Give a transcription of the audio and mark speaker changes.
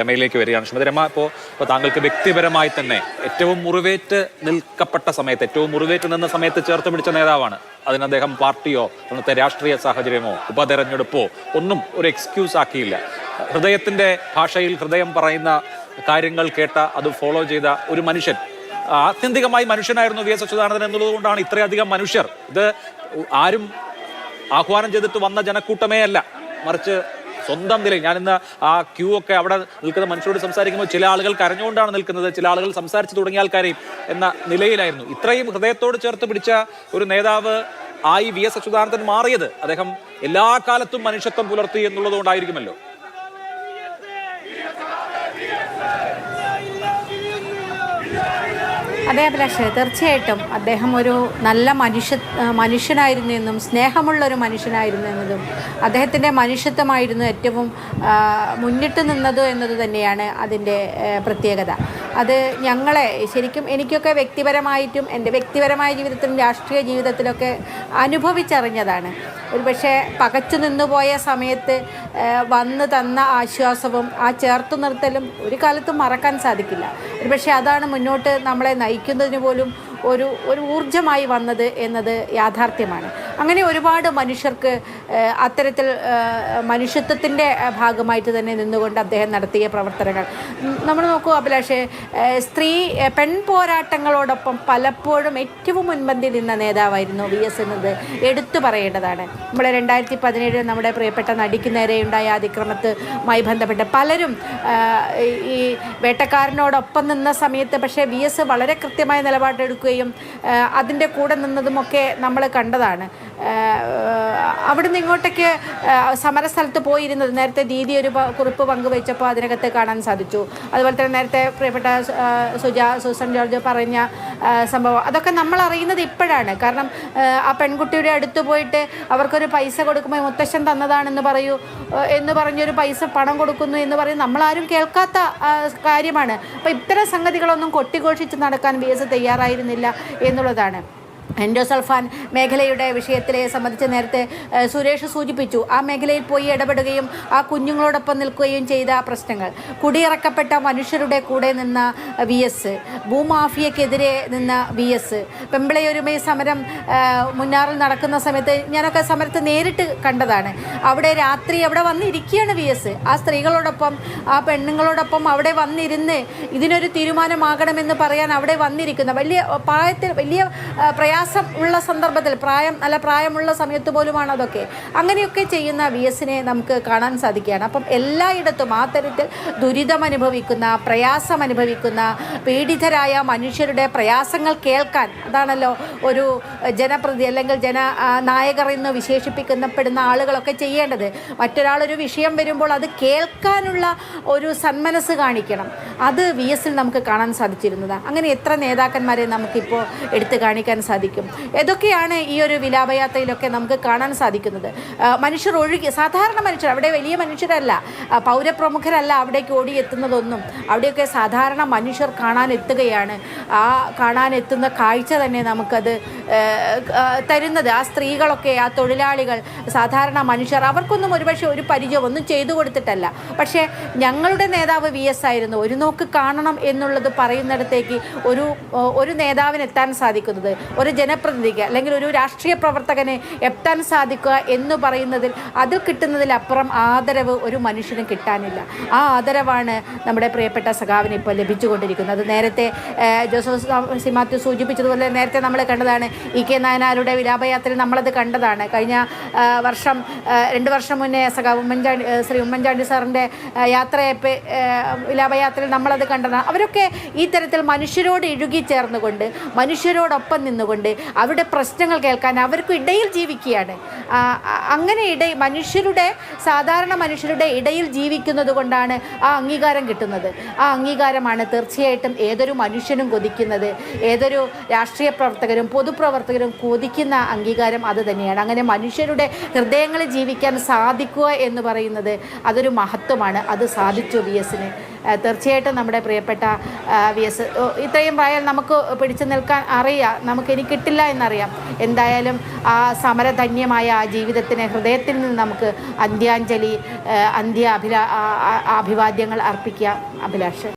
Speaker 1: രമയിലേക്ക് വരികയാണ്. ശ്രീമതി രമ, ഇപ്പോൾ താങ്കൾക്ക് വ്യക്തിപരമായി തന്നെ ഏറ്റവും മുറിവേറ്റ് നിൽക്കപ്പെട്ട സമയത്ത്, ഏറ്റവും മുറിവേറ്റ് നിന്ന സമയത്ത് ചേർത്ത് പിടിച്ച നേതാവാണ്. അതിന് അദ്ദേഹം പാർട്ടിയോ അന്നത്തെ രാഷ്ട്രീയ സാഹചര്യമോ ഉപതെരഞ്ഞെടുപ്പോ ഒന്നും ഒരു എക്സ്ക്യൂസ് ആക്കിയില്ല. ഹൃദയത്തിന്റെ ഭാഷയിൽ ഹൃദയം പറയുന്ന കാര്യങ്ങൾ കേട്ട അത് ഫോളോ ചെയ്ത ഒരു മനുഷ്യൻ, ആത്യന്തികമായി മനുഷ്യനായിരുന്നു വി എസ് അച്യുതാനന്ദൻ എന്നുള്ളത് കൊണ്ടാണ് ഇത്രയധികം മനുഷ്യർ. ഇത് ആരും ആഹ്വാനം ചെയ്തിട്ട് വന്ന ജനക്കൂട്ടമേ അല്ല, മറിച്ച് സ്വന്തം നിലയിൽ. ഞാനിന്ന് ആ ക്യൂ ഒക്കെ അവിടെ നിൽക്കുന്ന മനുഷ്യരോട് സംസാരിക്കുമ്പോൾ ചില ആളുകൾ കരഞ്ഞുകൊണ്ടാണ് നിൽക്കുന്നത്, ചില ആളുകൾ സംസാരിച്ച് തുടങ്ങിയ ആൾക്കാരെയും എന്ന നിലയിലായിരുന്നു. ഇത്രയും ഹൃദയത്തോട് ചേർത്ത് പിടിച്ച ഒരു നേതാവ് ആയി വി എസ് അച്യുതാനന്ദൻ മാറിയത് അദ്ദേഹം എല്ലാ കാലത്തും മനുഷ്യത്വം പുലർത്തി എന്നുള്ളത് കൊണ്ടായിരിക്കുമല്ലോ.
Speaker 2: അതെ അഭിലാഷ്, തീർച്ചയായിട്ടും അദ്ദേഹം ഒരു നല്ല മനുഷ്യനായിരുന്നു എന്നും സ്നേഹമുള്ളൊരു മനുഷ്യനായിരുന്നു എന്നതും അദ്ദേഹത്തിൻ്റെ മനുഷ്യത്വമായിരുന്നു ഏറ്റവും മുന്നിട്ട് നിന്നത് എന്നത് തന്നെയാണ് അതിൻ്റെ പ്രത്യേകത. അത് ഞങ്ങളെ ശരിക്കും എനിക്കൊക്കെ വ്യക്തിപരമായിട്ടും എൻ്റെ വ്യക്തിപരമായ ജീവിതത്തിലും രാഷ്ട്രീയ ജീവിതത്തിലൊക്കെ അനുഭവിച്ചറിഞ്ഞതാണ്. ഒരു പക്ഷേ പകച്ചു നിന്നുപോയ സമയത്ത് വന്ന് തന്ന ആശ്വാസവും ആ ചേർത്തു നിർത്തലും ഒരു കാലത്തും മറക്കാൻ സാധിക്കില്ല. ഒരു പക്ഷേ അതാണ് മുന്നോട്ട് നമ്മളെ നയിക്കുന്നതിന് പോലും ഒരു ഊർജ്ജമായി വന്നത് എന്നത് യാഥാർത്ഥ്യമാണ്. അങ്ങനെ ഒരുപാട് മനുഷ്യർക്ക് അത്തരത്തിൽ മനുഷ്യത്വത്തിൻ്റെ ഭാഗമായിട്ട് തന്നെ നിന്നുകൊണ്ട് അദ്ദേഹം നടത്തിയ പ്രവർത്തനങ്ങൾ നമ്മൾ നോക്കൂ അഭിലാഷേ, പെൺ പോരാട്ടങ്ങളോടൊപ്പം പലപ്പോഴും ഏറ്റവും മുൻപന്തി നിന്ന നേതാവായിരുന്നു വി എസ് എന്നത് എടുത്തു പറയേണ്ടതാണ്. നമ്മൾ 2017 നമ്മുടെ പ്രിയപ്പെട്ട നടിക്ക് നേരെയുണ്ടായ അതിക്രമത്തുമായി ബന്ധപ്പെട്ട് പലരും ഈ വേട്ടക്കാരനോടൊപ്പം നിന്ന സമയത്ത് പക്ഷേ വി എസ് വളരെ കൃത്യമായ നിലപാടെടുക്കുകയും അതിൻ്റെ കൂടെ നിന്നതുമൊക്കെ നമ്മൾ കണ്ടതാണ്. അവിടുന്ന് ഇങ്ങോട്ടേക്ക് സമരസ്ഥലത്ത് പോയിരുന്നത് നേരത്തെ ദീദി ഒരു കുറിപ്പ് പങ്കുവച്ചപ്പോൾ അതിനകത്ത് കാണാൻ സാധിച്ചു. അതുപോലെ തന്നെ നേരത്തെ പ്രിയപ്പെട്ട സൂസൻ ജോർജ് പറഞ്ഞ സംഭവം അതൊക്കെ നമ്മൾ അറിയുന്നത് ഇപ്പോഴാണ്. കാരണം ആ പെൺകുട്ടിയുടെ അടുത്ത് പോയിട്ട് അവർക്കൊരു പൈസ കൊടുക്കുമ്പോൾ മുത്തശ്ശൻ തന്നതാണെന്ന് പറയൂ എന്ന് പറഞ്ഞൊരു പൈസ പണം കൊടുക്കുന്നു എന്ന് പറയും നമ്മളാരും കേൾക്കാത്ത കാര്യമാണ്. അപ്പോൾ ഇത്തരം സംഗതികളൊന്നും കൊട്ടിഘോഷിച്ച് നടക്കാൻ വി എസ് തയ്യാറായിരുന്നില്ല എന്നുള്ളതാണ്. എൻഡോസൾഫാൻ മേഖലയുടെ വിഷയത്തിലെ സംബന്ധിച്ച് നേരത്തെ സുരേഷ് സൂചിപ്പിച്ചു. ആ മേഖലയിൽ പോയി ഇടപെടുകയും ആ കുഞ്ഞുങ്ങളോടൊപ്പം നിൽക്കുകയും ചെയ്ത പ്രശ്നങ്ങൾ, കുടിയിറക്കപ്പെട്ട മനുഷ്യരുടെ കൂടെ നിന്ന വി എസ്, ഭൂമാഫിയക്കെതിരെ നിന്ന വി എസ്, പെമ്പിളയൊരുമൈ സമരം മുന്നാറിൽ നടക്കുന്ന സമയത്ത് ഞാനൊക്കെ സമരത്ത് നേരിട്ട് കണ്ടതാണ്. അവിടെ രാത്രി അവിടെ വന്നിരിക്കുകയാണ് വി എസ്. ആ സ്ത്രീകളോടൊപ്പം ആ പെണ്ണുങ്ങളോടൊപ്പം അവിടെ വന്നിരുന്ന് ഇതിനൊരു തീരുമാനമാകണമെന്ന് പറയാൻ അവിടെ വന്നിരിക്കുന്ന വലിയ പ്രായത്തിൽ വലിയ പ്രയാസം ഉള്ള സന്ദർഭത്തിൽ നല്ല പ്രായമുള്ള സമയത്ത് പോലുമാണ് അതൊക്കെ. അങ്ങനെയൊക്കെ ചെയ്യുന്ന വി എസിനെ നമുക്ക് കാണാൻ സാധിക്കുകയാണ്. അപ്പം എല്ലായിടത്തും ആ തരത്തിൽ ദുരിതമനുഭവിക്കുന്ന, പ്രയാസമനുഭവിക്കുന്ന, പീഡിതരായ മനുഷ്യരുടെ പ്രയാസങ്ങൾ കേൾക്കാൻ, അതാണല്ലോ ഒരു ജനപ്രതി അല്ലെങ്കിൽ ജനനായകർ എന്ന് വിശേഷിപ്പിക്കപ്പെടുന്ന ആളുകളൊക്കെ ചെയ്യേണ്ടത്. മറ്റൊരാളൊരു വിഷയം വരുമ്പോൾ അത് കേൾക്കാനുള്ള ഒരു സന്മനസ് കാണിക്കണം. അത് വി എസിൽ നമുക്ക് കാണാൻ സാധിച്ചിരുന്നതാണ്. അങ്ങനെ എത്ര നേതാക്കന്മാരെ നമുക്കിപ്പോൾ എടുത്തു കാണിക്കാൻ സാധിക്കും. ഏതൊക്കെയാണ് ഈ ഒരു വിലാപയാത്രയിലൊക്കെ നമുക്ക് കാണാൻ സാധിക്കുന്നത്. മനുഷ്യർ ഒഴുകി, സാധാരണ മനുഷ്യർ, അവിടെ വലിയ മനുഷ്യരല്ല, പൗരപ്രമുഖരല്ല അവിടേക്ക് ഓടിയെത്തുന്നതൊന്നും. അവിടെയൊക്കെ സാധാരണ മനുഷ്യർ കാണാനെത്തുകയാണ്. ആ കാണാനെത്തുന്ന കാഴ്ച തന്നെ നമുക്കത് തരുന്നത് ആ സ്ത്രീകളൊക്കെ, ആ തൊഴിലാളികൾ, സാധാരണ മനുഷ്യർ, അവർക്കൊന്നും ഒരുപക്ഷെ ഒരു പരിചയം ഒന്നും ചെയ്തു കൊടുത്തിട്ടല്ല. പക്ഷേ ഞങ്ങളുടെ നേതാവ് വി എസ് ആയിരുന്നു. ഒരു നോക്ക് കാണണം എന്നുള്ളത് പറയുന്നിടത്തേക്ക് ഒരു നേതാവിന് എത്താൻ സാധിക്കുന്നത്, ഒരു ജനപ്രതിനിധിക്ക് അല്ലെങ്കിൽ ഒരു രാഷ്ട്രീയ പ്രവർത്തകന് എത്താൻ സാധിക്കുക എന്ന് പറയുന്നതിൽ, അതിൽ കിട്ടുന്നതിലപ്പുറം ആദരവ് ഒരു മനുഷ്യനും കിട്ടാനില്ല. ആ ആദരവാണ് നമ്മുടെ പ്രിയപ്പെട്ട സഖാവിന് ഇപ്പോൾ ലഭിച്ചുകൊണ്ടിരിക്കുന്നത്. നേരത്തെ ജോസഫ് സി മാത്യു സൂചിപ്പിച്ചതുപോലെ നേരത്തെ നമ്മൾ കണ്ടതാണ്. ഇ കെ നായനാരുടെ വിലാപയാത്രയിൽ നമ്മളത് കണ്ടതാണ്. കഴിഞ്ഞ വർഷം 2 വർഷം മുന്നേ സഖാവ് ശ്രീ ഉമ്മൻചാണ്ടി സാറിൻ്റെ യാത്രയപ്പ് വിലാപയാത്രയിൽ നമ്മളത് കണ്ടതാണ്. അവരൊക്കെ ഈ തരത്തിൽ മനുഷ്യരോട് ഇഴുകിച്ചേർന്നുകൊണ്ട്, മനുഷ്യരോടൊപ്പം നിന്നുകൊണ്ട് അവരുടെ പ്രശ്നങ്ങൾ കേൾക്കാൻ, അവർക്ക് ഇടയിൽ ജീവിക്കുകയാണ്. അങ്ങനെ സാധാരണ മനുഷ്യരുടെ ഇടയിൽ ജീവിക്കുന്നത് കൊണ്ടാണ് ആ അംഗീകാരം കിട്ടുന്നത്. ആ അംഗീകാരമാണ് തീർച്ചയായിട്ടും ഏതൊരു മനുഷ്യനും കൊതിക്കുന്നത്. ഏതൊരു രാഷ്ട്രീയ പ്രവർത്തകരും പൊതുപ്രവർത്തകരും കൊതിക്കുന്ന അംഗീകാരം അത് തന്നെയാണ്. അങ്ങനെ മനുഷ്യരുടെ ഹൃദയങ്ങളിൽ ജീവിക്കാൻ സാധിക്കുക എന്ന് പറയുന്നത് അതൊരു മഹത്വമാണ്. അത് സാധിച്ചു വി എസിന്. തീർച്ചയായിട്ടും നമ്മുടെ പ്രിയപ്പെട്ട VS ഇത്രയും പ്രായം നമുക്ക് പിടിച്ചു നിൽക്കാൻ അറിയാം, നമുക്ക് കിട്ടില്ല എന്നറിയാം. എന്തായാലും ആ സമരധന്യമായ ആ ജീവിതത്തിന് ഹൃദയത്തിൽ നിന്ന് നമുക്ക് അന്ത്യാഞ്ജലി അഭിവാദ്യങ്ങൾ അർപ്പിക്കാം. അഭിലാഷ്.